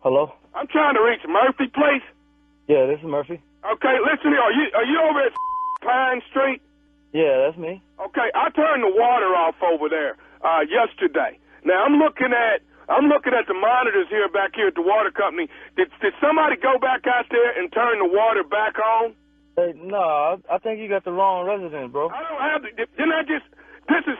Hello? I'm trying to reach Murphy, please. Yeah, this is Murphy. Okay, listen here. Are you over at Pine Street? Yeah, that's me. Okay, I turned the water off over there yesterday. Now I'm looking at the monitors here back here at the water company. Did somebody go back out there and turn the water back on? Hey, no, I think you got the wrong resident, bro. I don't have to. This is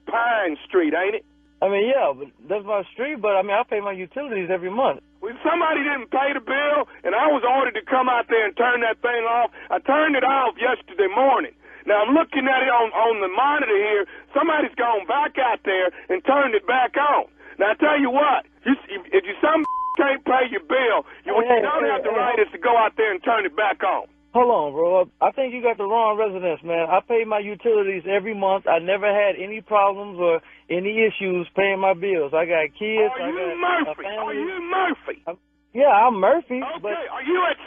Pine Street, ain't it? I mean, yeah, but that's my street, but I mean, I pay my utilities every month. Well, somebody didn't pay the bill, and I was ordered to come out there and turn that thing off. I turned it off yesterday morning. Now, I'm looking at it on the monitor here. Somebody's gone back out there and turned it back on. Now, I tell you what, if you can't pay your bill, what you don't have the right is to go out there and turn it back on. Hold on, bro. I think you got the wrong residence, man. I pay my utilities every month. I never had any problems or any issues paying my bills. I got kids. Are you Murphy? Are you Murphy? Yeah, I'm Murphy. Okay, but are you at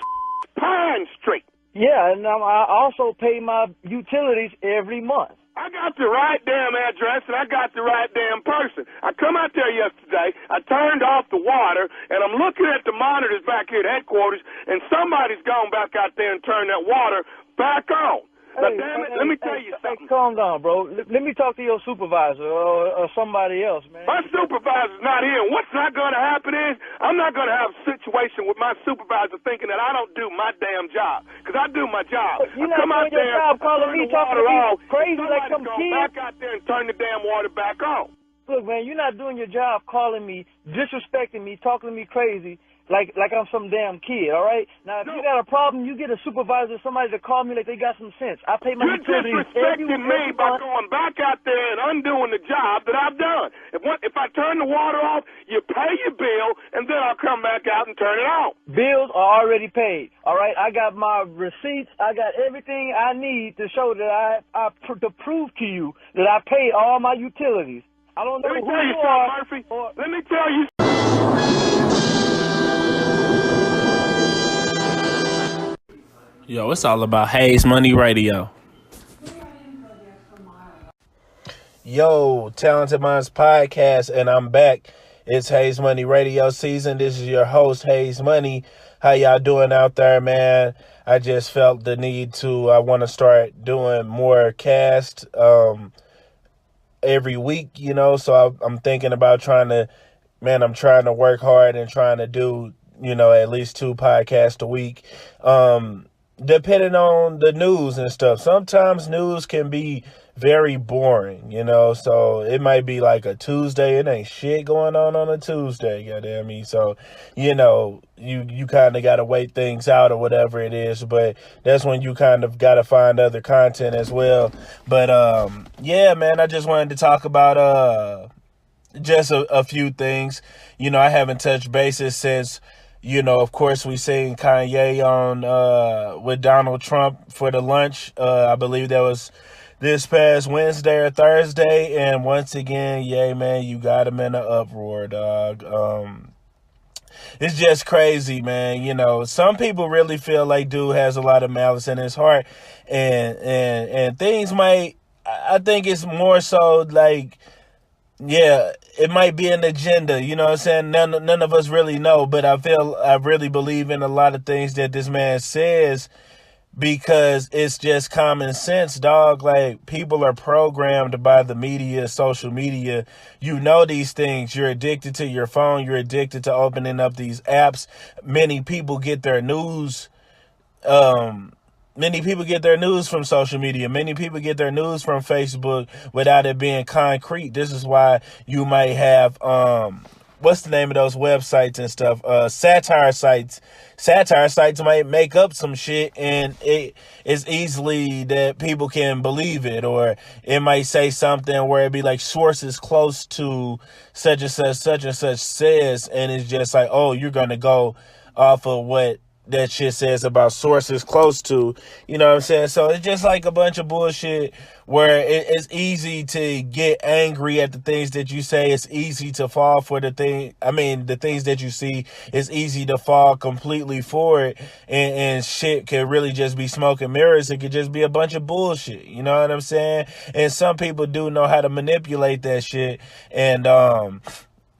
Pine Street? yeah, and I also pay my utilities every month. I got the right damn address, and I got the right damn person. I come out there yesterday, I turned off the water, and I'm looking at the monitors back here at headquarters, and somebody's gone back out there and turned that water back on. Now, damn it, let me tell you something. Calm down, bro. Let me talk to your supervisor or somebody else, man. My supervisor's not here, and what's not going to happen is I'm not going to have a situation with my supervisor thinking that I don't do my damn job, because I do my job. You're not doing your job calling me, talking to me crazy like some kid. Back out there and turn the damn water back on. Look, man, you're not doing your job calling me, disrespecting me, talking to me crazy like I'm some damn kid, all right? Now, if you got a problem, you get a supervisor, somebody to call me like they got some sense. I pay my utilities every disrespecting me by going back out there and undoing the job that I've done. If I turn the water off, you pay your bill, and then I'll come back out and turn it on. Bills are already paid, all right? I got my receipts. I got everything I need to show that to prove to you that I paid all my utilities. I don't know who you are. Murphy. Let me tell you. Yo, it's all about Hayes Money Radio. Yo, Talented Minds Podcast, and I'm back. It's Hayes Money Radio season. This is your host, Hayes Money. How y'all doing out there, man? I just felt the need I want to start doing more cast every week, so I'm thinking about I'm trying to work hard and trying to do, at least 2 podcasts a week. Depending on the news and stuff. Sometimes news can be very boring, so it might be like a Tuesday. It ain't shit going on a Tuesday, goddamn me. So, you kind of got to wait things out or whatever it is, but that's when you kind of got to find other content as well. But, yeah, man, I just wanted to talk about, just a few things. I haven't touched bases since, of course, we seen Kanye on with Donald Trump for the lunch. I believe that was this past Wednesday or Thursday. And once again, yeah, man, you got him in an uproar, dog. It's just crazy, man. Some people really feel like dude has a lot of malice in his heart. And things I think it's more so like, yeah, it might be an agenda, you know what I'm saying? None of us really know, but I really believe in a lot of things that this man says because it's just common sense, dog. Like, people are programmed by the media, social media. You know these things. You're addicted to your phone. You're addicted to opening up these apps. Many people get their news from social media. Many people get their news from Facebook without it being concrete. This is why you might have, what's the name of those websites and stuff? Satire sites. Satire sites might make up some shit and it is easily that people can believe it. Or it might say something where it be like sources close to such and such says. And it's just like, oh, you're going to go off of what that shit says about sources close to, you know what I'm saying? So it's just like a bunch of bullshit where it's easy to get angry at the things that you say. It's easy to fall for the things that you see. It's easy to fall completely for it. And shit can really just be smoke and mirrors. It could just be a bunch of bullshit. You know what I'm saying? And some people do know how to manipulate that shit. And,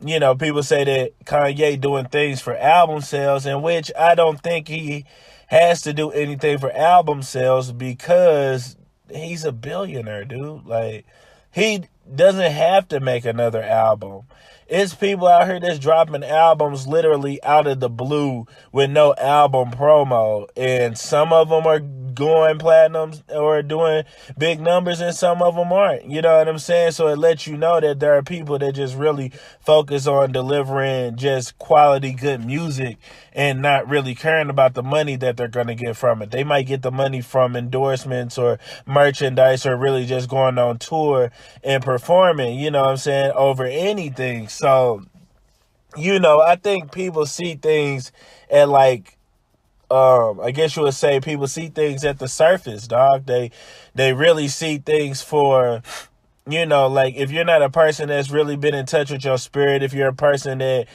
you know, people say that Kanye doing things for album sales, in which I don't think he has to do anything for album sales because he's a billionaire, dude. Like, he doesn't have to make another album. It's people out here that's dropping albums literally out of the blue with no album promo. And some of them are going platinum or doing big numbers and some of them aren't. You know what I'm saying? So it lets you know that there are people that just really focus on delivering just quality, good music and not really caring about the money that they're going to get from it. They might get the money from endorsements or merchandise or really just going on tour and performing, you know what I'm saying, over anything. So, you know, I think people see things at like, I guess you would say people see things at the surface, dog. They really see things for, you know, like if you're not a person that's really been in touch with your spirit, if you're a person that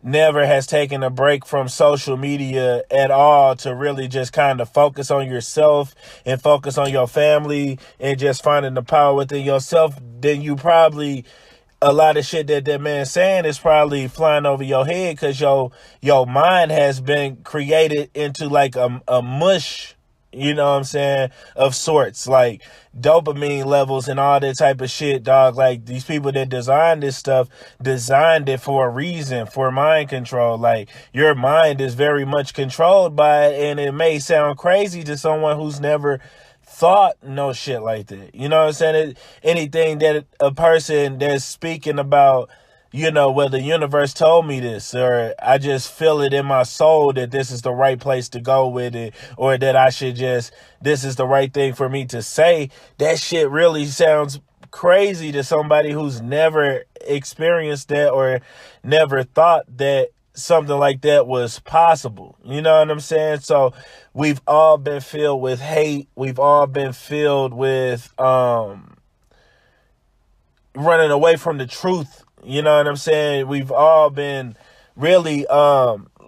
never has taken a break from social media at all to really just kind of focus on yourself and focus on your family and just finding the power within yourself, then you probably, a lot of shit that man's saying is probably flying over your head because your mind has been created into like a mush, you know what I'm saying, of sorts, like dopamine levels and all that type of shit, dog. Like these people that designed this stuff designed it for a reason, for mind control. Like your mind is very much controlled by it, and it may sound crazy to someone who's never thought no shit like that. You know what I'm saying? Anything that a person that's speaking about, you know, whether the universe told me this or I just feel it in my soul that this is the right place to go with it, or that I should just, this is the right thing for me to say, that shit really sounds crazy to somebody who's never experienced that or never thought that something like that was possible. You know what I'm saying? So we've all been filled with hate. We've all been filled with running away from the truth. You know what I'm saying? We've all been really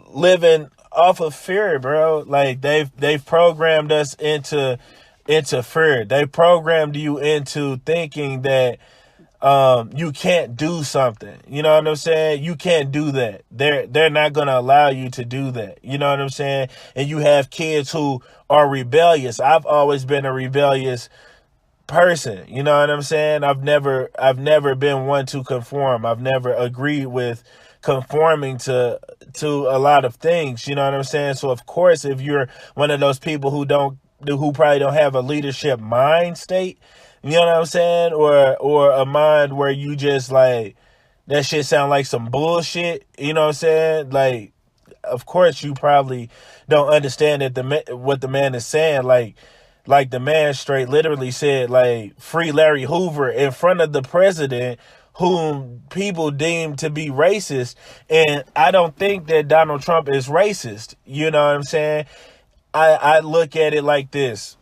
living off of fear, bro. Like they've programmed us into fear. They programmed you into thinking that you can't do something. You know what I'm saying? You can't do that. They're not going to allow you to do that. You know what I'm saying? And you have kids who are rebellious. I've always been a rebellious person. You know what I'm saying? I've never been one to conform. I've never agreed with conforming to a lot of things. You know what I'm saying? So of course, if you're one of those people who probably don't have a leadership mind state, you know what I'm saying? Or a mind where you just like, that shit sound like some bullshit. You know what I'm saying? Like, of course you probably don't understand that what the man is saying. Like the man straight literally said, like, free Larry Hoover in front of the president, whom people deem to be racist. And I don't think that Donald Trump is racist. You know what I'm saying? I look at it like this.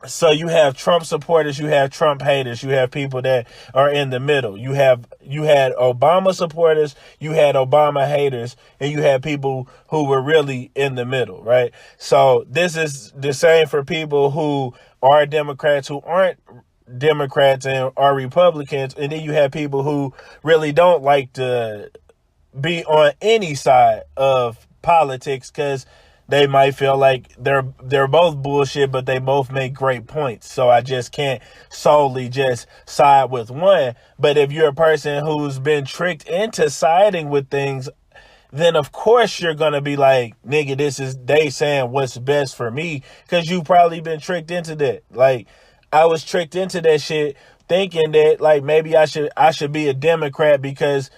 So you have Trump supporters, you have Trump haters, you have people that are in the middle. You had Obama supporters, you had Obama haters, and you had people who were really in the middle, right? So this is the same for people who are Democrats, who aren't Democrats, and are Republicans. And then you have people who really don't like to be on any side of politics because they might feel like they're both bullshit, but they both make great points. So I just can't solely just side with one. But if you're a person who's been tricked into siding with things, then of course you're going to be like, nigga, this is they saying what's best for me, because you probably been tricked into that. Like, I was tricked into that shit thinking that like maybe I should be a Democrat because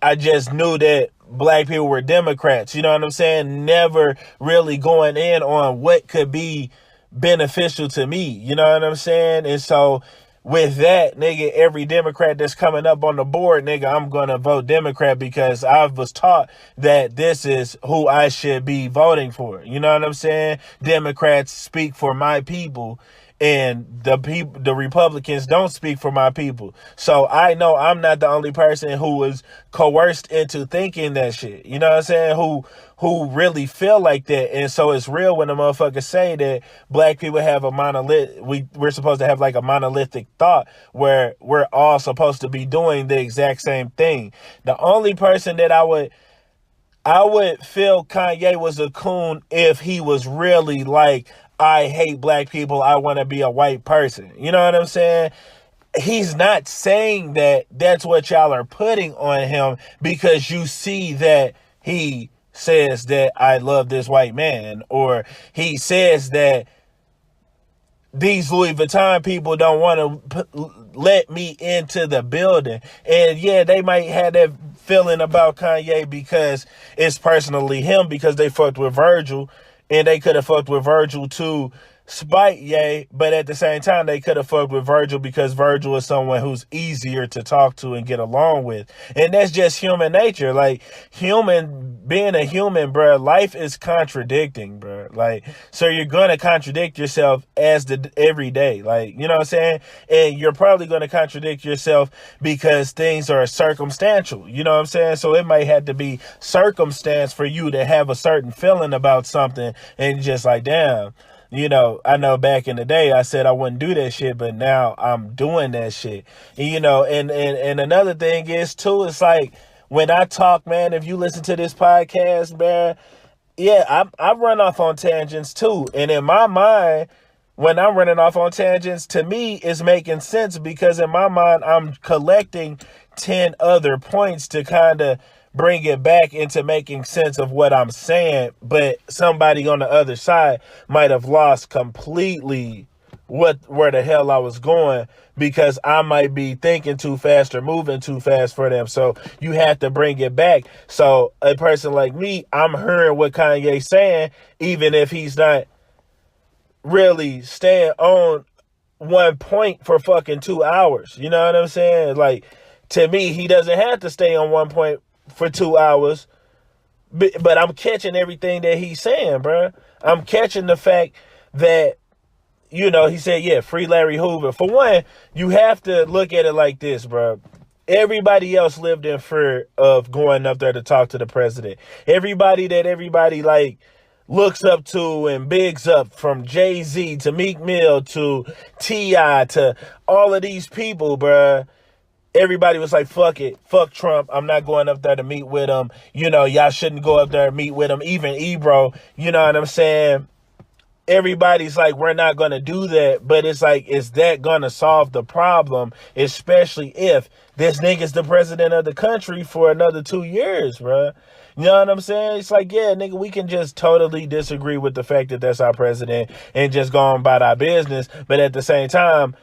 I just knew that black people were Democrats. You know what I'm saying? Never really going in on what could be beneficial to me. You know what I'm saying? And so with that, nigga, every Democrat that's coming up on the board, nigga, I'm going to vote Democrat because I was taught that this is who I should be voting for. You know what I'm saying? Democrats speak for my people. and the Republicans don't speak for my people. So I know I'm not the only person who was coerced into thinking that shit. You know what I'm saying? Who really feel like that. And so it's real when the motherfuckers say that black people have a we're supposed to have like a monolithic thought where we're all supposed to be doing the exact same thing. The only person that I would feel Kanye was a coon if he was really like, I hate black people, I want to be a white person. You know what I'm saying? He's not saying that. That's what y'all are putting on him because you see that he says that I love this white man, or he says that these Louis Vuitton people don't want to let me into the building. And yeah, they might have that feeling about Kanye because it's personally him, because they fucked with Virgil, and they could have fucked with Virgil to spite Ye, but at the same time, they could have fucked with Virgil because Virgil is someone who's easier to talk to and get along with. And that's just human nature. Like, being a human, bruh, life is contradicting, bruh. Like, so you're going to contradict yourself every day. Like, you know what I'm saying? And you're probably going to contradict yourself because things are circumstantial. You know what I'm saying? So it might have to be circumstance for you to have a certain feeling about something, and just like, damn. You know, I know back in the day I said I wouldn't do that shit, but now I'm doing that shit. You know, and another thing is too, it's like when I talk, man, if you listen to this podcast, man, yeah, I run off on tangents too. And in my mind, when I'm running off on tangents, to me, it's making sense because in my mind, I'm collecting 10 other points to kind of bring it back into making sense of what I'm saying, but somebody on the other side might have lost completely where the hell I was going because I might be thinking too fast or moving too fast for them. So you have to bring it back. So a person like me, I'm hearing what Kanye's saying, even if he's not really staying on one point for fucking 2 hours. You know what I'm saying? Like, to me, he doesn't have to stay on one point for 2 hours, but I'm catching everything that he's saying, bro. I'm catching the fact that, you know, he said, yeah, free Larry Hoover. For one, you have to look at it like this, bro. Everybody else lived in fear of going up there to talk to the president. Everybody like looks up to and bigs up, from Jay-Z to Meek Mill to T.I. to all of these people, bro. Everybody was like, fuck it. Fuck Trump. I'm not going up there to meet with him. You know, y'all shouldn't go up there and meet with him. Even Ebro, you know what I'm saying? Everybody's like, we're not going to do that. But it's like, is that going to solve the problem? Especially if this nigga's the president of the country for another 2 years, bro. You know what I'm saying? It's like, yeah, nigga, we can just totally disagree with the fact that that's our president and just go on about our business. But at the same time,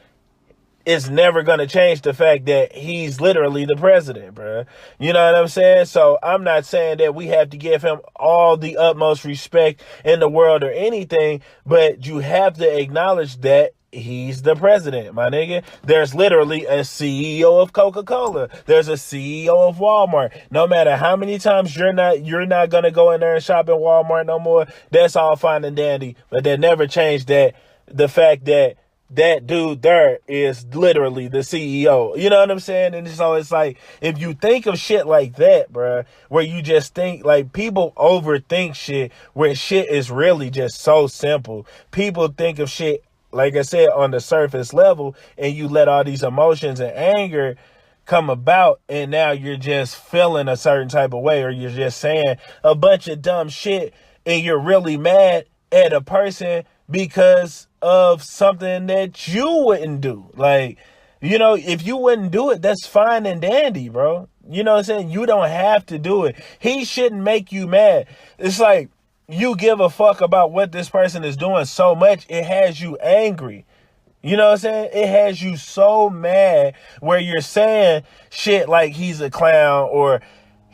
it's never going to change the fact that he's literally the president, bro. You know what I'm saying? So I'm not saying that we have to give him all the utmost respect in the world or anything, but you have to acknowledge that he's the president, my nigga. There's literally a CEO of Coca-Cola. There's a CEO of Walmart. No matter how many times you're not going to go in there and shop at Walmart no more, that's all fine and dandy. But that never changed the fact that that dude there is literally the CEO. You know what I'm saying? And so it's like, if you think of shit like that, bruh, where you just think, like, people overthink shit where shit is really just so simple. People think of shit, like I said, on the surface level, and you let all these emotions and anger come about, and now you're just feeling a certain type of way, or you're just saying a bunch of dumb shit, and you're really mad at a person because of something that you wouldn't do. Like, you know, if you wouldn't do it, that's fine and dandy, bro. You know what I'm saying? You don't have to do it. He shouldn't make you mad. It's like, you give a fuck about what this person is doing so much, it has you angry. You know what I'm saying? It has you so mad where you're saying shit like he's a clown, or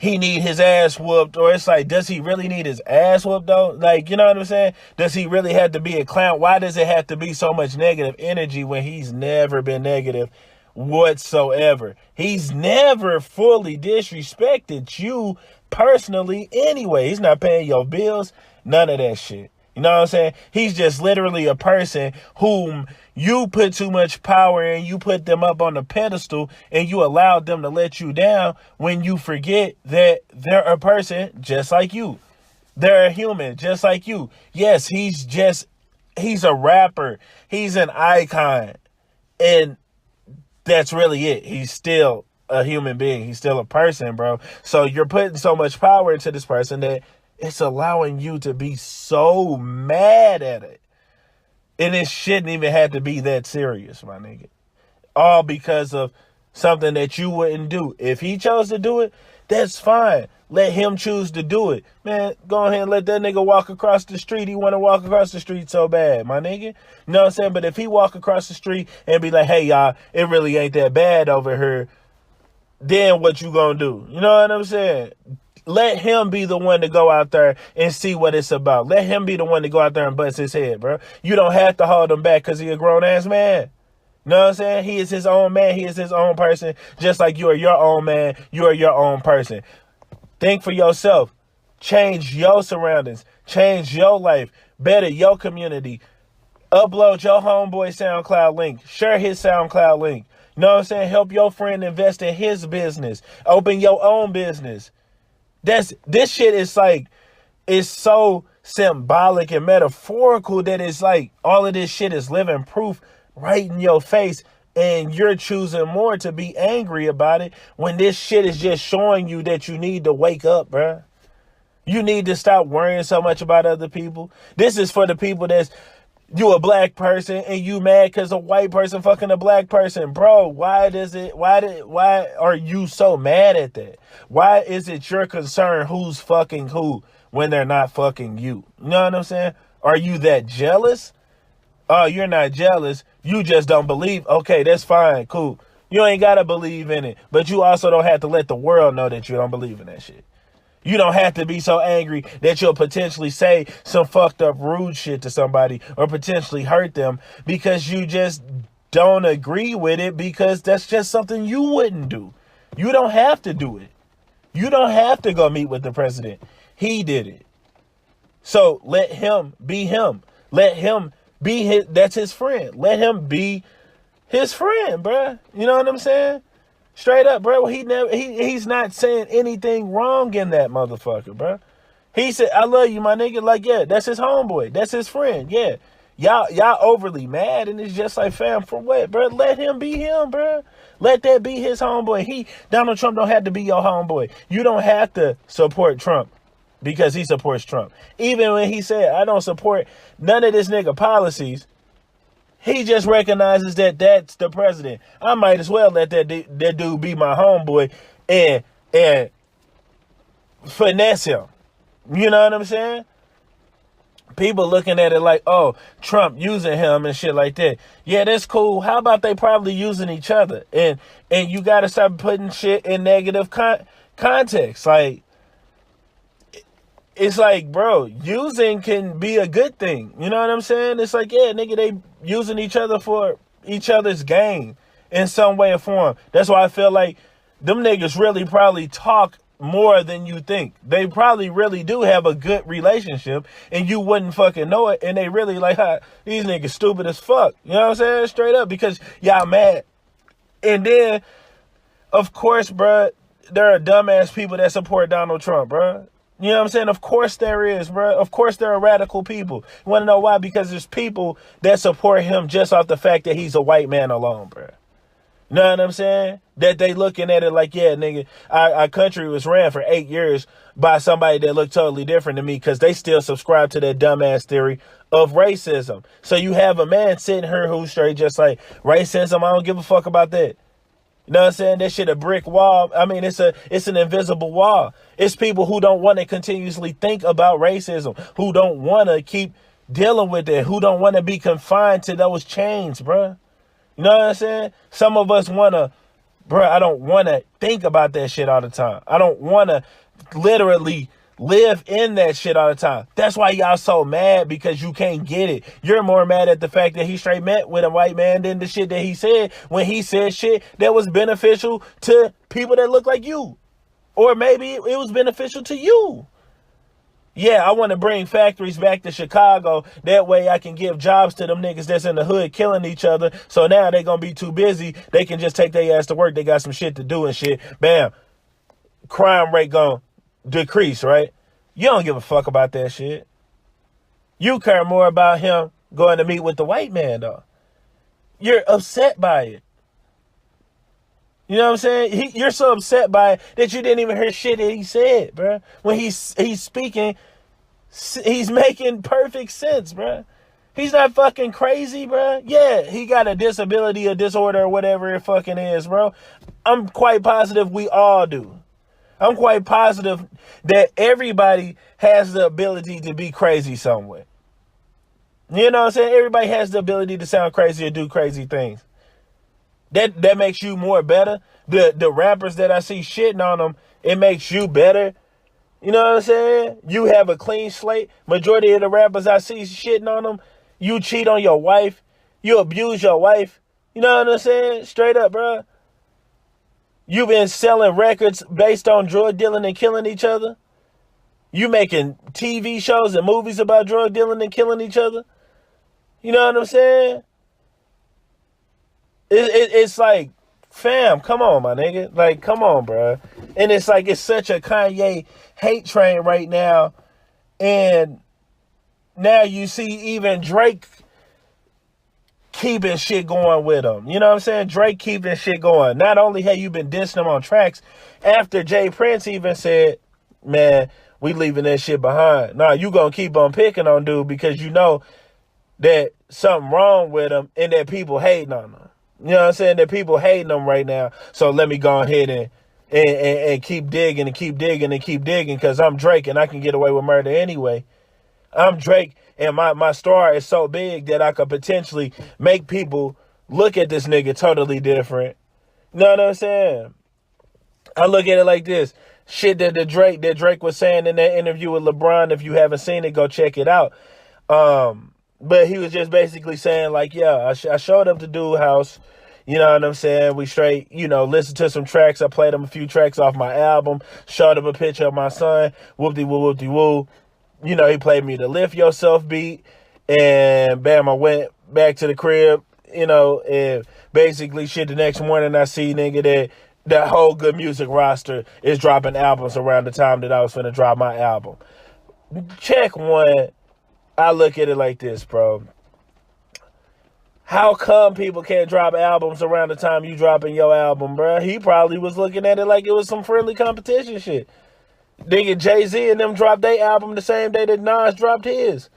he need his ass whooped, or it's like, does he really need his ass whooped though? Like, you know what I'm saying? Does he really have to be a clown? Why does it have to be so much negative energy when he's never been negative whatsoever? He's never fully disrespected you personally anyway. He's not paying your bills, none of that shit. You know what I'm saying? He's just literally a person whom you put too much power in, you put them up on the pedestal, and you allowed them to let you down when you forget that they're a person just like you. They're a human just like you. Yes, he's a rapper. He's an icon. And that's really it. He's still a human being. He's still a person, bro. So you're putting so much power into this person that it's allowing you to be so mad at it. And it shouldn't even have to be that serious, my nigga. All because of something that you wouldn't do. If he chose to do it, that's fine. Let him choose to do it. Man, go ahead and let that nigga walk across the street. He want to walk across the street so bad, my nigga. You know what I'm saying? But if he walk across the street and be like, hey, y'all, it really ain't that bad over here, then what you gonna do? You know what I'm saying? Let him be the one to go out there and see what it's about. Let him be the one to go out there and bust his head, bro. You don't have to hold him back because he a grown-ass man. You know what I'm saying? He is his own man. He is his own person. Just like you are your own man. You are your own person. Think for yourself. Change your surroundings. Change your life. Better your community. Upload your homeboy SoundCloud link. Share his SoundCloud link. You know what I'm saying? Help your friend invest in his business. Open your own business. This shit is like, it's so symbolic and metaphorical that it's like all of this shit is living proof right in your face, and you're choosing more to be angry about it when this shit is just showing you that you need to wake up, bruh. You need to stop worrying so much about other people. This is for the people that's, you a black person and you mad because a white person fucking a black person. Bro, why are you so mad at that? Why is it your concern who's fucking who when they're not fucking you? You know what I'm saying? Are you that jealous? Oh, you're not jealous. You just don't believe. Okay, that's fine. Cool. You ain't got to believe in it. But you also don't have to let the world know that you don't believe in that shit. You don't have to be so angry that you'll potentially say some fucked up rude shit to somebody or potentially hurt them because you just don't agree with it, because that's just something you wouldn't do. You don't have to do it. You don't have to go meet with the president. He did it. So let him be him. Let him be that's his friend. Let him be his friend, bruh. You know what I'm saying? Straight up, bro. He's not saying anything wrong in that motherfucker, bro. He said, I love you, my nigga. Like, yeah, that's his homeboy. That's his friend. Yeah. Y'all overly mad, and it's just like, fam, for what, bro? Let him be him, bro. Let that be his homeboy. Donald Trump don't have to be your homeboy. You don't have to support Trump because he supports Trump. Even when he said, I don't support none of this nigga policies, he just recognizes that that's the president. I might as well let that dude be my homeboy and finesse him. You know what I'm saying? People looking at it like, oh, Trump using him and shit like that. Yeah, that's cool. How about they probably using each other? And you got to start putting shit in negative context. Like, it's like, bro, using can be a good thing. You know what I'm saying? It's like, yeah, nigga, they using each other for each other's gain in some way or form. That's why I feel like them niggas really probably talk more than you think. They probably really do have a good relationship and you wouldn't fucking know it. And they really like, these niggas stupid as fuck. You know what I'm saying? Straight up, because y'all mad. And then, of course, bro, there are dumbass people that support Donald Trump, bro. You know what I'm saying? Of course there is, bro. Of course there are radical people. You want to know why? Because there's people that support him just off the fact that he's a white man alone, bro. You know what I'm saying? That they looking at it like, yeah, nigga, our country was ran for 8 years by somebody that looked totally different to me, because they still subscribe to that dumbass theory of racism. So you have a man sitting here who's straight just like, racism, I don't give a fuck about that. You know what I'm saying? That shit a brick wall. I mean, it's an invisible wall. It's people who don't want to continuously think about racism, who don't want to keep dealing with it, who don't want to be confined to those chains, bro. You know what I'm saying? Some of us want to, bro, I don't want to think about that shit all the time. I don't want to literally live in that shit all the time. That's why y'all so mad, because you can't get it. You're more mad at the fact that he straight met with a white man than the shit that he said when he said shit that was beneficial to people that look like you. Or maybe it was beneficial to you. Yeah, I want to bring factories back to Chicago. That way I can give jobs to them niggas that's in the hood killing each other. So now they going to be too busy. They can just take their ass to work. They got some shit to do and shit. Bam. Crime rate going to decrease, right? You don't give a fuck about that shit. You care more about him going to meet with the white man, though. You're upset by it. You know what I'm saying? You're so upset by it that you didn't even hear shit that he said, bro. When he's speaking, he's making perfect sense, bro. He's not fucking crazy, bro. Yeah, he got a disability or disorder or whatever it fucking is, bro. I'm quite positive we all do. I'm quite positive that everybody has the ability to be crazy somewhere. You know what I'm saying? Everybody has the ability to sound crazy or do crazy things. That makes you more better. The rappers that I see shitting on them, it makes you better. You know what I'm saying? You have a clean slate. Majority of the rappers I see shitting on them, you cheat on your wife. You abuse your wife. You know what I'm saying? Straight up, bro. You been selling records based on drug dealing and killing each other. You making TV shows and movies about drug dealing and killing each other. You know what I'm saying? It's like, fam, come on, my nigga. Like, come on, bro. And it's like, it's such a Kanye hate train right now. And now you see even Drake keeping shit going with him. You know what I'm saying? Drake keeping shit going. Not only have you been dissing him on tracks, after Jay Prince even said, man, we leaving that shit behind. Nah, you gonna keep on picking on dude because you know that something wrong with him and that people hating on him. You know what I'm saying? That people hating him right now. So let me go ahead and keep digging and keep digging and keep digging because I'm Drake and I can get away with murder anyway. I'm Drake and my star is so big that I could potentially make people look at this nigga totally different. You know what I'm saying? I look at it like this. Shit that Drake was saying in that interview with LeBron, if you haven't seen it, go check it out. But he was just basically saying like, yeah, I showed up to Dude House. You know what I'm saying? We straight, listened to some tracks. I played him a few tracks off my album. Showed him a picture of my son. Whoop-de-woo, whoop-de-woo. He played me the Lift Yourself beat. And bam, I went back to the crib, and basically shit the next morning I see, nigga, that whole Good Music roster is dropping albums around the time that I was finna drop my album. Check one. I look at it like this, bro. How come people can't drop albums around the time you dropping your album, bro? He probably was looking at it like it was some friendly competition shit. Nigga, Jay-Z and them dropped their album the same day that Nas dropped his.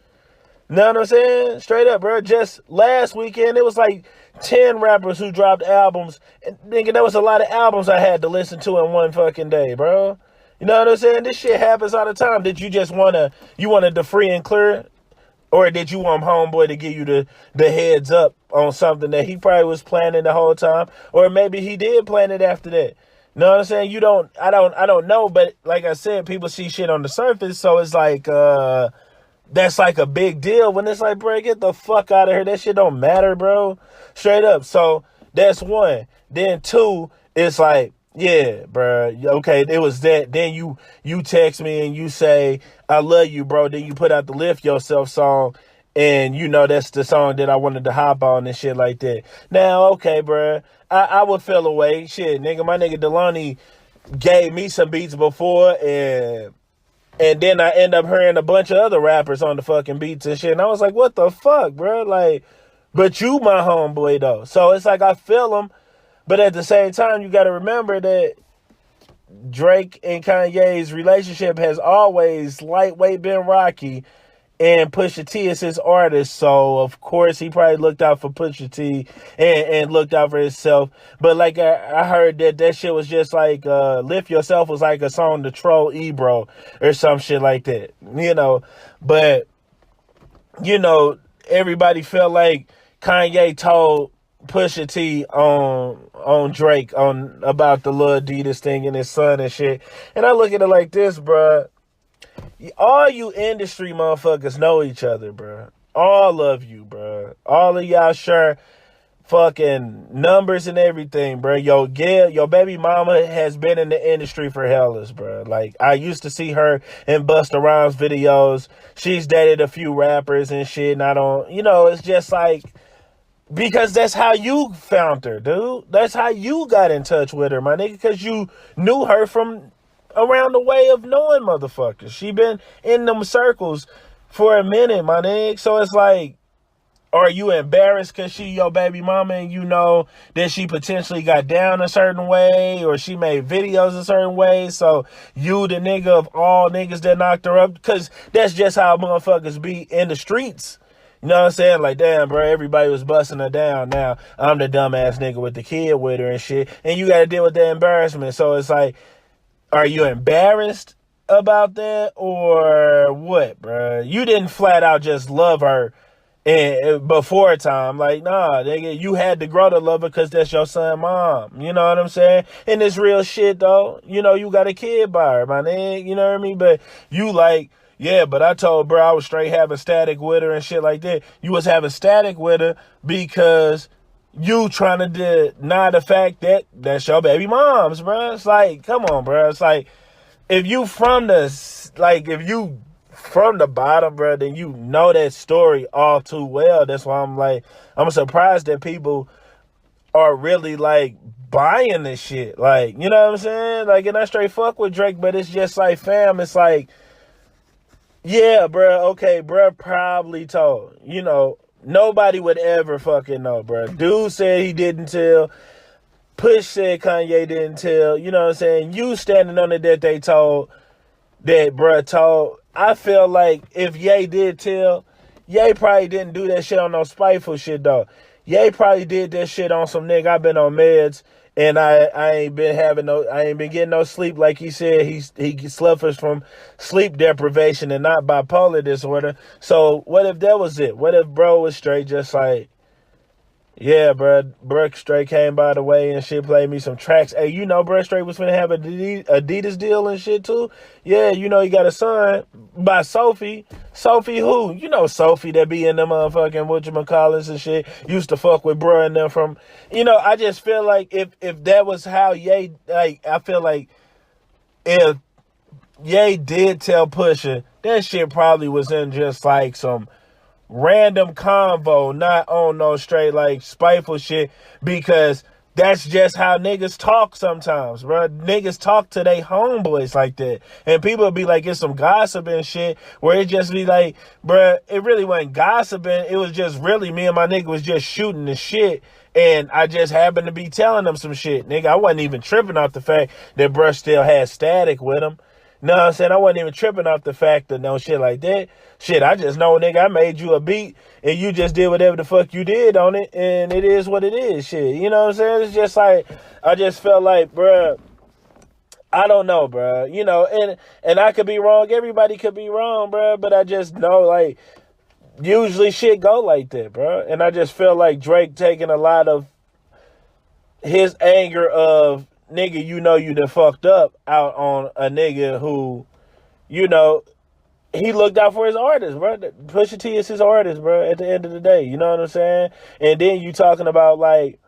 Know what I'm saying? Straight up, bro. Just last weekend, it was like 10 rappers who dropped albums. And nigga, there was a lot of albums I had to listen to in one fucking day, bro. You know what I'm saying? This shit happens all the time. Did you just wanted the free and clear? Or did you want Homeboy to give you the heads up on something that he probably was planning the whole time? Or maybe he did plan it after that. Know what I'm saying? I don't know, but like I said, people see shit on the surface, so it's like that's like a big deal when it's like, bro, get the fuck out of here. That shit don't matter, bro. Straight up. So that's one. Then two, it's like, yeah, bro. Okay, it was that. Then you text me and you say, I love you, bro. Then you put out the Lift Yourself song. And that's the song that I wanted to hop on and shit like that. Now, okay, bro. I would feel away. Shit, nigga. My nigga Deloney gave me some beats before. And then I end up hearing a bunch of other rappers on the fucking beats and shit. And I was like, what the fuck, bro? Like, but you my homeboy, though. So it's like I feel him. But at the same time, you got to remember that Drake and Kanye's relationship has always lightweight been rocky, and Pusha T is his artist. So, of course, he probably looked out for Pusha T and looked out for himself. But, like, I heard that shit was just like Lift Yourself was like a song to troll Ebro or some shit like that, But, everybody felt like Kanye told Pusha T on Drake about the Lil Adidas thing and his son and shit. And I look at it like this, bruh. All you industry motherfuckers know each other, bruh. All of you, bruh. All of y'all sure fucking numbers and everything, bro. Your baby mama has been in the industry for hellas, bro. Like, I used to see her in Busta Rhymes videos. She's dated a few rappers and shit, and I don't, it's just like, because that's how you found her, dude. That's how you got in touch with her, my nigga, because you knew her from around the way of knowing motherfuckers. She been in them circles for a minute, my nigga. So it's like, are you embarrassed because she your baby mama and you know that she potentially got down a certain way or she made videos a certain way? So you the nigga of all niggas that knocked her up? Because that's just how motherfuckers be in the streets. You know what I'm saying? Like, damn, bro, everybody was busting her down. Now I'm the dumbass nigga with the kid with her and shit. And you got to deal with the embarrassment. So it's like, are you embarrassed about that or what, bro? You didn't flat out just love her and before time. Like, nah, nigga, you had to grow to love her because that's your son mom. You know what I'm saying? And it's real shit, though. You got a kid by her, my nigga. You know what I mean? But you like, yeah, but I told bro I was straight having static with her and shit like that. You was having static with her because you trying to deny the fact that that's your baby mom's, bro. It's like, come on, bro. It's like, if you from the bottom, bro, then you know that story all too well. That's why I'm surprised that people are really like buying this shit. Like, you know what I'm saying? Like, and I straight fuck with Drake, but it's just like, fam, it's like, yeah, bro, okay, bro probably told. Nobody would ever fucking know, bro. Dude said he didn't tell. Push said Kanye didn't tell. You know what I'm saying? You standing on it that they told, that bruh told. I feel like if Ye did tell, Ye probably didn't do that shit on no spiteful shit, though. Ye probably did that shit on some nigga, I've been on meds, and I ain't been getting no sleep. Like he said, he suffers from sleep deprivation and not bipolar disorder. So what if that was it? What if bro was straight just like, yeah, bro, Brooke straight came by the way and shit, played me some tracks. Hey, Brooke straight was finna have a Adidas deal and shit too. Yeah, he got a son by Sophie. Sophie who? Sophie that be in them motherfucking whatchamacallits and shit. Used to fuck with bro and them from, I just feel like if that was how Ye, like, I feel like if Ye did tell Pusha, that shit probably was in just like some random convo, not on no straight like spiteful shit, because that's just how niggas talk sometimes, bro. Niggas talk to they homeboys like that, and people be like, it's some gossiping shit where it just be like, bro, it really wasn't gossiping. It was just really me and my nigga was just shooting the shit, and I just happened to be telling them some shit, nigga. I wasn't even tripping off the fact that bruh still had static with him. No, I'm saying I wasn't even tripping off the fact that no shit like that. Shit, I just know, nigga, I made you a beat and you just did whatever the fuck you did on it, and it is what it is, shit. You know what I'm saying? It's just like, I just felt like, bruh, I don't know, bruh. And I could be wrong. Everybody could be wrong, bruh. But I just know, like, usually shit go like that, bruh. And I just feel like Drake taking a lot of his anger of, nigga, you done fucked up out on a nigga who, he looked out for his artist, bro. Pusha T is his artist, bro, at the end of the day. You know what I'm saying? And then you talking about, like,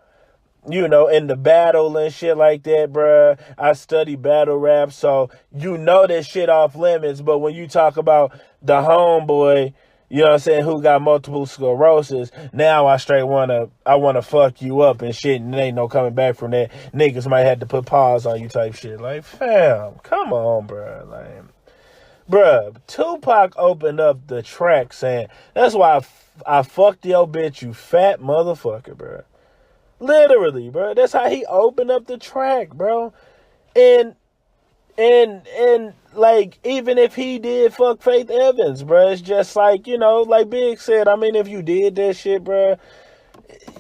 in the battle and shit like that, bro. I study battle rap, so that shit off limits. But when you talk about the homeboy, you know what I'm saying, who got multiple sclerosis, now I want to fuck you up and shit, and ain't no coming back from that. Niggas might have to put pause on you type shit. Like, fam, come on, bro. Like, bruh, Tupac opened up the track saying, that's why I fucked your bitch, you fat motherfucker, bro. Literally, bro. That's how he opened up the track, bro. And like, even if he did fuck Faith Evans, bro, it's just like, like Big said, I mean, if you did that shit, bro,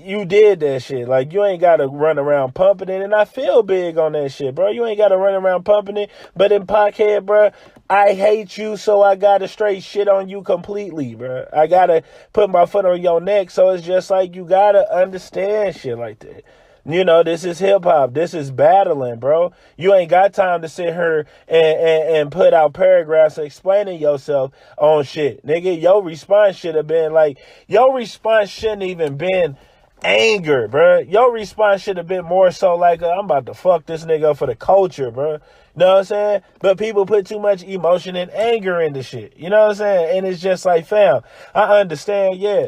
you did that shit. Like, you ain't got to run around pumping it. And I feel big on that shit, bro. You ain't got to run around pumping it. But in Packhead, bro, I hate you, so I got to straight shit on you completely, bro. I got to put my foot on your neck. So it's just like, you got to understand shit like that. This is hip-hop. This is battling, bro. You ain't got time to sit here and put out paragraphs explaining yourself on shit. Nigga, your response should have been like, your response shouldn't even been anger, bro. Your response should have been more so like, I'm about to fuck this nigga up for the culture, bro. You know what I'm saying? But people put too much emotion and anger into shit. You know what I'm saying? And it's just like, fam, I understand, yeah.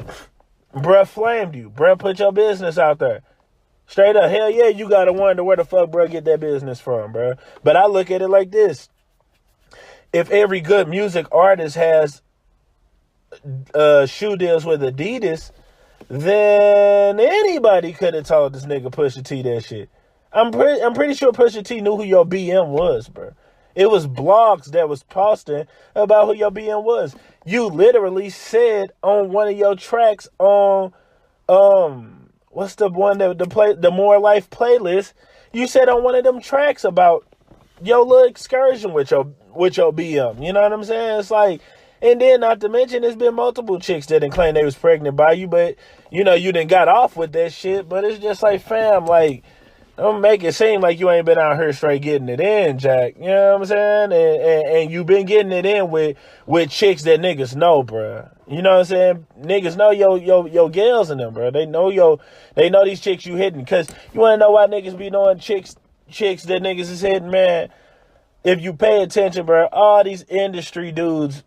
Bruh flamed you. Bruh put your business out there. Straight up. Hell yeah, you gotta wonder where the fuck bruh get that business from, bruh. But I look at it like this. If every good music artist has shoe deals with Adidas, then anybody could have told this nigga Pusha T that shit. I'm pretty sure Pusha T knew who your BM was, bro. It was blogs that was posting about who your BM was. You literally said on one of your tracks on what's the one that the More Life playlist, you said on one of them tracks about your little excursion with your BM. You know what I'm saying? It's like, and then not to mention there's been multiple chicks that didn't claim they was pregnant by you, but you know, you didn't got off with that shit. But it's just like, fam, like, don't make it seem like you ain't been out here straight getting it in, Jack. You know what I'm saying? And you been getting it in with chicks that niggas know, bruh. You know what I'm saying? Niggas know your gals in them, bruh. They know these chicks you hitting. Cause you wanna know why niggas be knowing chicks that niggas is hitting, man? If you pay attention, bruh, all these industry dudes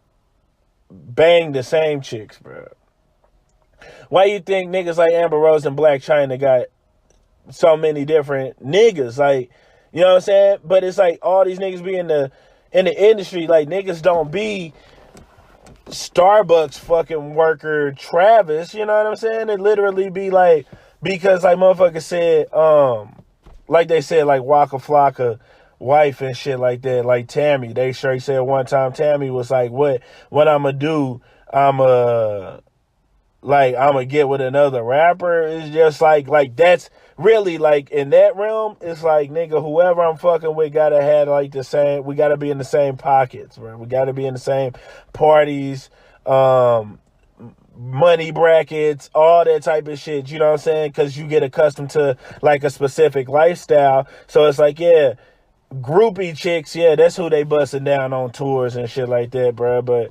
bang the same chicks, bruh. Why you think niggas like Amber Rose and Black China got so many different niggas? Like, you know what I'm saying? But it's like all these niggas be in the industry, like niggas don't be Starbucks fucking worker Travis, you know what I'm saying? It literally be like, because like motherfuckers said, like they said, like Waka Flocka wife and shit like that, like Tammy, they straight said one time Tammy was like, what I'ma do, I'ma get with another rapper. It's just like that's really like in that realm, it's like, nigga, whoever I'm fucking with gotta have like the same, we gotta be in the same pockets, bro. We gotta be in the same parties, money brackets, all that type of shit, you know what I'm saying? Cause you get accustomed to like a specific lifestyle. So it's like, yeah, groupie chicks, yeah, that's who they busting down on tours and shit like that, bro. But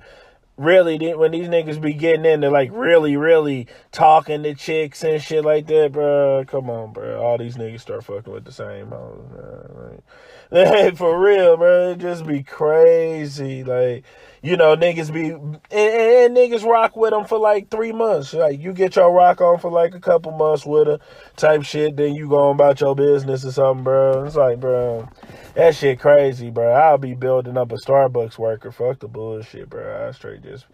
really, when these niggas be getting into like really talking to chicks and shit like that, bro, come on, bro. All these niggas start fucking with the same hoes, man. Like, for real, bro. It just be crazy. Like, you know, niggas be, and niggas rock with them for like 3 months. Like, you get your rock on for like a couple months with her type shit, then you go on about your business or something, bro. It's like, bro, that shit crazy, bro. I'll be building up a Starbucks worker. Fuck the bullshit, bro. I straight just,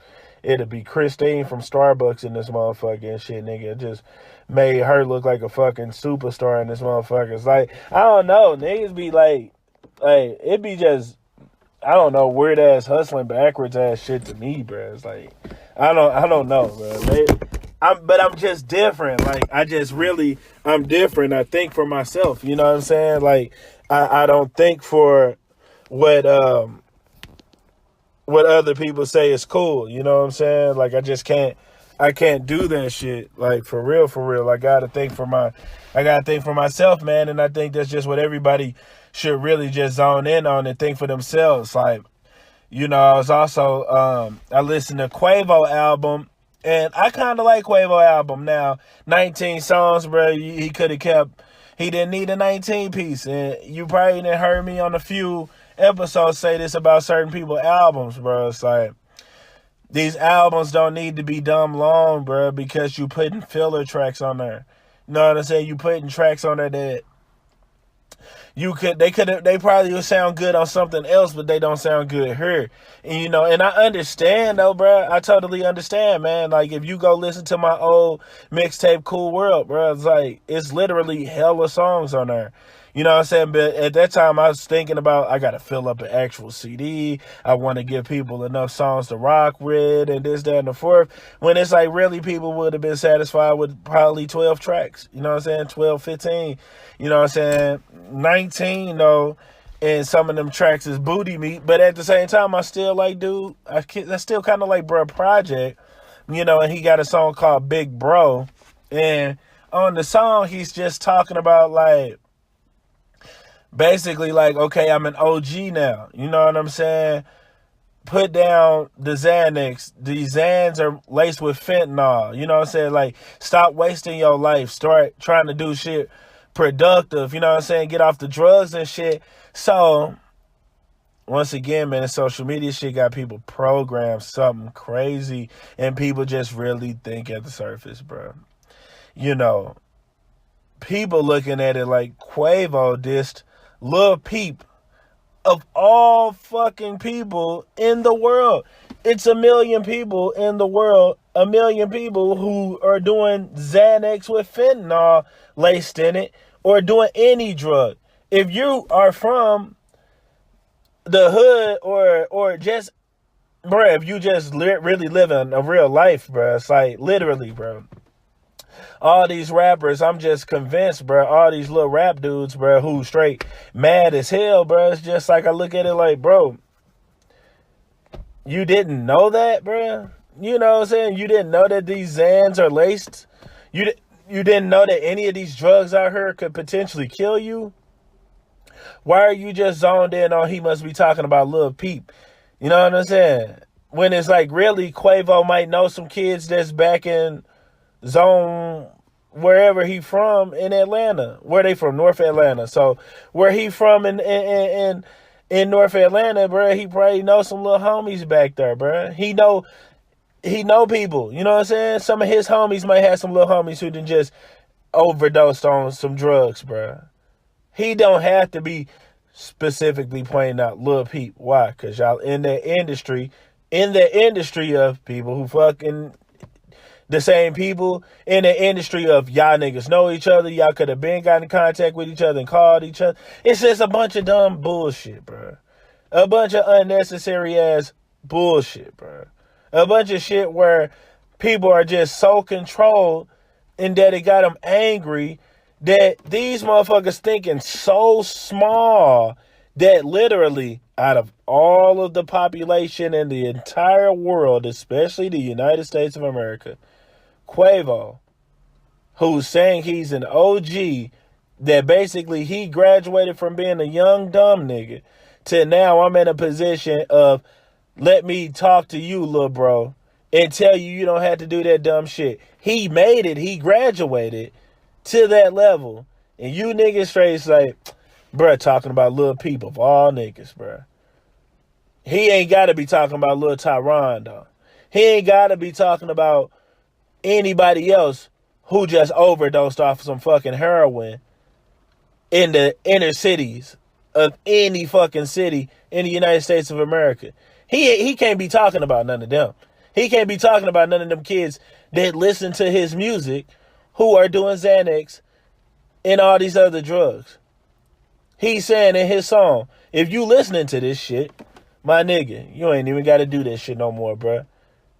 it'll be Christine from Starbucks in this motherfucking shit, nigga. It just made her look like a fucking superstar in this motherfucker. It's like, I don't know. Niggas be like, it be just, I don't know, weird ass hustling backwards ass shit to me, bro. It's like, I don't know, bro. But I'm just different. Like, I'm different. I think for myself, you know what I'm saying? Like, I don't think for what other people say is cool, you know what I'm saying? Like, I can't do that shit. Like, for real. I gotta think for myself, man. And I think that's just what everybody should really just zone in on and think for themselves. Like, you know, I was also, I listened to Quavo album, and I kind of like Quavo album. Now, 19 songs, bro, he could have kept, he didn't need a 19 piece. And you probably didn't heard me on a few episodes say this about certain people's albums, bro. It's like, these albums don't need to be dumb long, bro, because you putting filler tracks on there. You know what I'm saying? You putting tracks on there that they probably would sound good on something else, but they don't sound good here. And, you know, and I understand though, bro. I totally understand, man. Like, if you go listen to my old mixtape Cool World, bro, it's like, it's literally hella songs on there. You know what I'm saying? But at that time, I was thinking about, I got to fill up an actual CD. I want to give people enough songs to rock with and this, that, and the fourth. When it's like, really, people would have been satisfied with probably 12 tracks. You know what I'm saying? 12, 15. You know what I'm saying? 19, though. And some of them tracks is booty meat. But at the same time, I still like, dude, I still kind of like Bruh Project. You know, and he got a song called Big Bro. And on the song, he's just talking about, like, basically, like, okay, I'm an OG now. You know what I'm saying? put down the Xanax. These Xans are laced with fentanyl. You know what I'm saying? Like, stop wasting your life. Start trying to do shit productive. You know what I'm saying? Get off the drugs and shit. So, once again, man, the social media shit got people programmed something crazy, and people just really think at the surface, bro. You know, people looking at it like Quavo dissed Lil Peep, of all fucking people in the world. It's a million people in the world, a million people who are doing Xanax with fentanyl laced in it, or doing any drug. If you are from the hood, or just, bruh, if you just really living a real life, bruh, it's like, literally, bro. All these rappers, I'm just convinced, bro, all these little rap dudes, bro, who straight mad as hell, bro. It's just like, I look at it like, bro, you didn't know that, bro? You know what I'm saying? You didn't know that these Xans are laced? You didn't know that any of these drugs out here could potentially kill you? Why are you just zoned in on he must be talking about Lil Peep? You know what I'm saying? When it's like, really, Quavo might know some kids that's back in zone wherever he from in Atlanta. Where they from? North Atlanta. So where he from in North Atlanta, bro, he probably know some little homies back there, bro. He know people. You know what I'm saying? Some of his homies might have some little homies who done just overdosed on some drugs, bro. He don't have to be specifically pointing out Lil Peep. Why? Because y'all in the industry of people who fucking the same people in the industry of y'all niggas know each other. Y'all could have been got in contact with each other and called each other. It's just a bunch of dumb bullshit, bro. A bunch of unnecessary ass bullshit, bro. A bunch of shit where people are just so controlled and that it got them angry that these motherfuckers thinking so small that literally out of all of the population in the entire world, especially the United States of America, Quavo, who's saying he's an OG, that basically he graduated from being a young dumb nigga to now I'm in a position of, let me talk to you, little bro, and tell you don't have to do that dumb shit. He made it. He graduated to that level. And you niggas straight like, bruh, talking about Lil Peep of all niggas, bruh. He ain't got to be talking about Lil Tyron, though. He ain't got to be talking about anybody else who just overdosed off some fucking heroin in the inner cities of any fucking city in the United States of America. He can't be talking about none of them. He can't be talking about none of them kids that listen to his music who are doing Xanax and all these other drugs. He's saying in his song, if you listening to this shit, my nigga, you ain't even got to do this shit no more, bruh.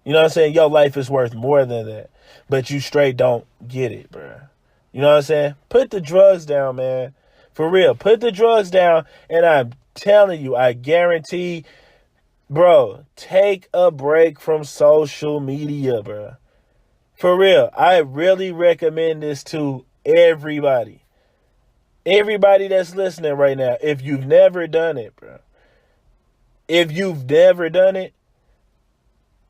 You know what I'm saying? Your life is worth more than that. But you straight don't get it, bruh. You know what I'm saying? Put the drugs down, man. For real. Put the drugs down, and I'm telling you, I guarantee, bro, take a break from social media, bruh. For real. I really recommend this to everybody. Everybody that's listening right now, if you've never done it, bro. If you've never done it,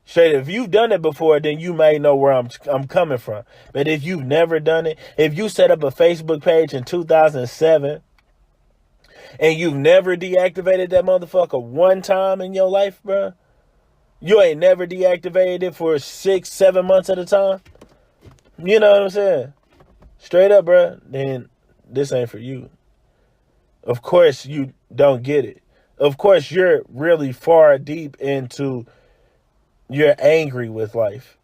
straight, if you've done it before, then you may know where I'm coming from. But if you've never done it, if you set up a Facebook page in 2007 and you've never deactivated that motherfucker one time in your life, bro, you ain't never deactivated it for 6-7 months at a time. You know what I'm saying? Straight up, bro, then this ain't for you. Of course you don't get it. Of course you're really far deep into, you're angry with life.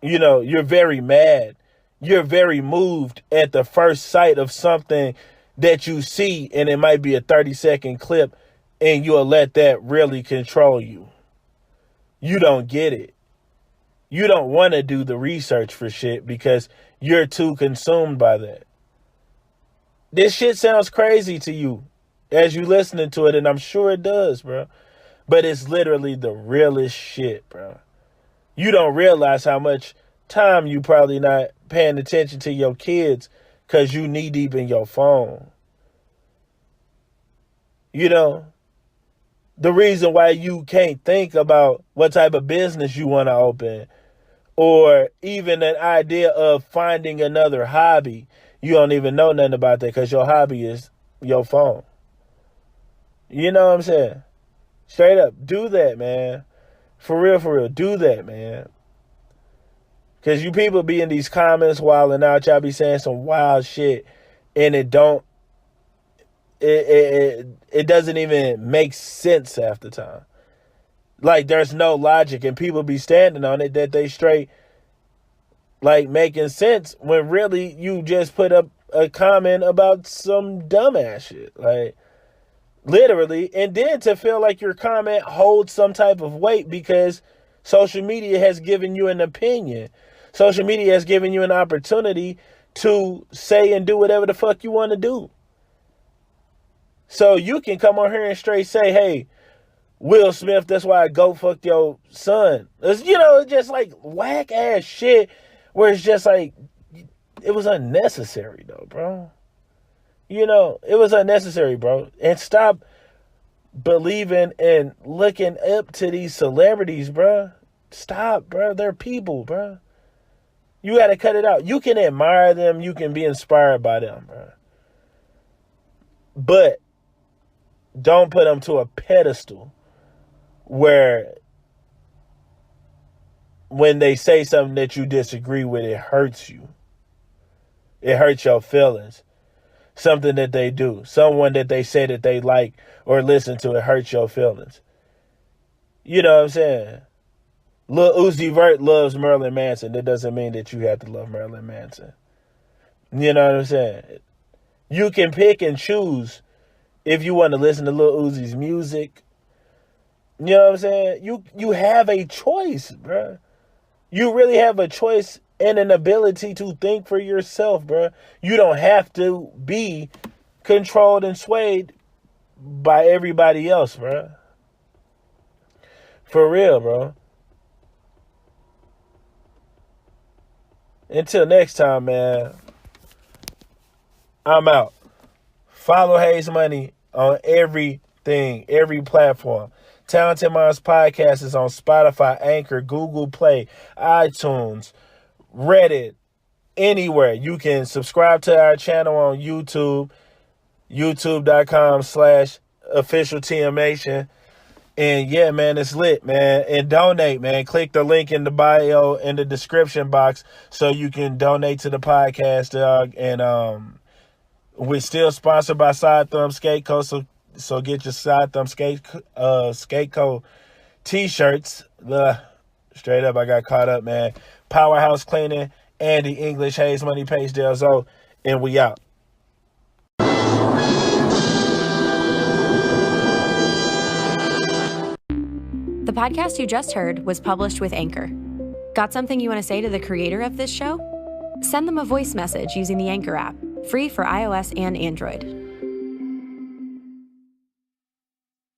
You know, you're very mad. You're very moved at the first sight of something that you see, and it might be a 30-second clip, and you'll let that really control you. You don't get it. You don't want to do the research for shit because you're too consumed by that. This shit sounds crazy to you as you listening to it, and I'm sure it does, bro. But it's literally the realest shit, bro. You don't realize how much time you probably not paying attention to your kids because you knee deep in your phone. You know, the reason why you can't think about what type of business you want to open, or even an idea of finding another hobby. You don't even know nothing about that because your hobby is your phone. You know what I'm saying? Straight up, do that, man. For real, do that, man. Because you people be in these comments wilding out, y'all be saying some wild shit, and it doesn't even make sense half the time. Like, there's no logic, and people be standing on it that they straight, like, making sense, when really you just put up a comment about some dumbass shit. Like, literally. And then to feel like your comment holds some type of weight because social media has given you an opinion. Social media has given you an opportunity to say and do whatever the fuck you want to do. So you can come on here and straight say, hey, Will Smith, that's why I go fuck your son. It's, you know, just like whack ass shit where it's just like, it was unnecessary though, bro. You know, it was unnecessary, bro. And stop believing and looking up to these celebrities, bro. Stop, bro. They're people, bro. You got to cut it out. You can admire them. You can be inspired by them, bro. But don't put them to a pedestal where when they say something that you disagree with, it hurts you. It hurts your feelings. Something that they do. Someone that they say that they like or listen to, it hurts your feelings. You know what I'm saying? Lil Uzi Vert loves Marilyn Manson. That doesn't mean that you have to love Marilyn Manson. You know what I'm saying? You can pick and choose if you want to listen to Lil Uzi's music. You know what I'm saying? You have a choice, bro. You really have a choice and an ability to think for yourself, bro. You don't have to be controlled and swayed by everybody else, bro. For real, bro. Until next time, man, I'm out. Follow Hayes Money on everything, every platform. Talented Minds Podcast is on Spotify, Anchor, Google Play, iTunes, Reddit, anywhere. You can subscribe to our channel on YouTube, youtube.com/officialtmation. And yeah, man, it's lit, man. And donate, man. Click the link in the bio in the description box so you can donate to the podcast, dog. And we're still sponsored by Side Thumb Skate Co. So get your Side Thumb Skate Co. t-shirts. Straight up, I got caught up, man. Powerhouse Cleaning, Andy English, Hayes Money, Page Delzo, and we out. The podcast you just heard was published with Anchor. Got something you want to say to the creator of this show? Send them a voice message using the Anchor app, free for iOS and Android.